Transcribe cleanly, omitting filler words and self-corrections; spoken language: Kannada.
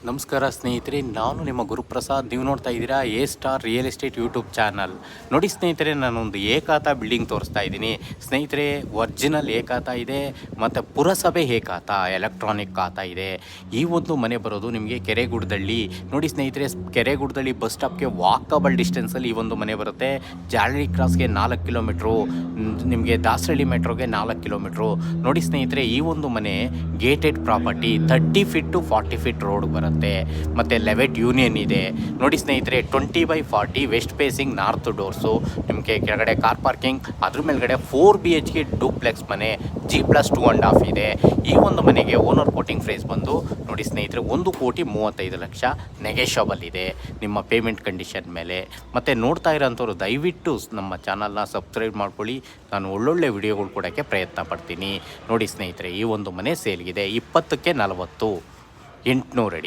ನಮಸ್ಕಾರ ಸ್ನೇಹಿತರೆ, ನಾನು ನಿಮ್ಮ ಗುರುಪ್ರಸಾದ್. ನೀವು ನೋಡ್ತಾ ಇದ್ದೀರಾ A star real estate YouTube channel. ನೋಡಿ ಸ್ನೇಹಿತರೆ, ನಾನೊಂದು ಏಕಾತ ಬಿಲ್ಡಿಂಗ್ ತೋರಿಸ್ತಾ ಇದ್ದೀನಿ. ಸ್ನೇಹಿತರೆ, ಒರಿಜಿನಲ್ ಏಕಾತ ಇದೆ ಮತ್ತು ಪುರಸಭೆ ಏಕಾತ ಎಲೆಕ್ಟ್ರಾನಿಕ್ ಖಾತಾ ಇದೆ. ಈ ಒಂದು ಮನೆ ಬರೋದು ನಿಮಗೆ ಕೆರೆಗುಡ್ದಳ್ಳಿ. ನೋಡಿ ಸ್ನೇಹಿತರೆ, ಕೆರೆಗುಡ್ದಳ್ಳಿ ಬಸ್ ಸ್ಟಾಪ್ಗೆ ವಾಕಬಲ್ ಡಿಸ್ಟೆನ್ಸಲ್ಲಿ ಈ ಒಂದು ಮನೆ ಬರುತ್ತೆ. ಜಾಲರಿ ಕ್ರಾಸ್ಗೆ 4 ಕಿಲೋಮೀಟ್ರು, ನಿಮಗೆ ದಾಸರಳ್ಳಿ ಮೆಟ್ರೋಗೆ 4 ಕಿಲೋಮೀಟ್ರು. ನೋಡಿ ಸ್ನೇಹಿತರೆ, ಈ ಒಂದು ಮನೆ gated property, 30 feet to 40 feet road ಬರುತ್ತೆ ಮತ್ತು ಲೆವೆಟ್ ಯೂನಿಯನ್ ಇದೆ. ನೋಡಿ ಸ್ನೇಹಿತರೆ, 20/40 ವೆಸ್ಟ್ ಫೇಸಿಂಗ್ ನಾರ್ತ್ ಡೋರ್ಸು. ನಿಮಗೆ ಕೆಳಗಡೆ ಕಾರ್ ಪಾರ್ಕಿಂಗ್, ಅದ್ರ ಮೇಲ್ಗಡೆ 4 BHK ಡೂಪ್ಲೆಕ್ಸ್ ಮನೆ, G+2.5 ಇದೆ. ಈ ಒಂದು ಮನೆಗೆ ಓನರ್ ಕೋಟಿಂಗ್ ಪ್ರೈಸ್ ಬಂದು ನೋಡಿ ಸ್ನೇಹಿತರೆ 1,35,00,000 ನೆಗೆಷಬಲ್ ಇದೆ ನಿಮ್ಮ ಪೇಮೆಂಟ್ ಕಂಡೀಷನ್ ಮೇಲೆ. ಮತ್ತು ನೋಡ್ತಾ ಇರೋಂಥವ್ರು ದಯವಿಟ್ಟು ನಮ್ಮ ಚಾನಲ್ನ ಸಬ್ಸ್ಕ್ರೈಬ್ ಮಾಡ್ಕೊಳ್ಳಿ. ನಾನು ಒಳ್ಳೊಳ್ಳೆ ವಿಡಿಯೋಗಳು ಕೊಡೋಕ್ಕೆ ಪ್ರಯತ್ನ ಪಡ್ತೀನಿ. ನೋಡಿ ಸ್ನೇಹಿತರೆ, ಈ ಒಂದು ಮನೆ ಸೇಲ್ಗಿದೆ 20ಕ್ಕೆ 40, 800 ಅಡಿ.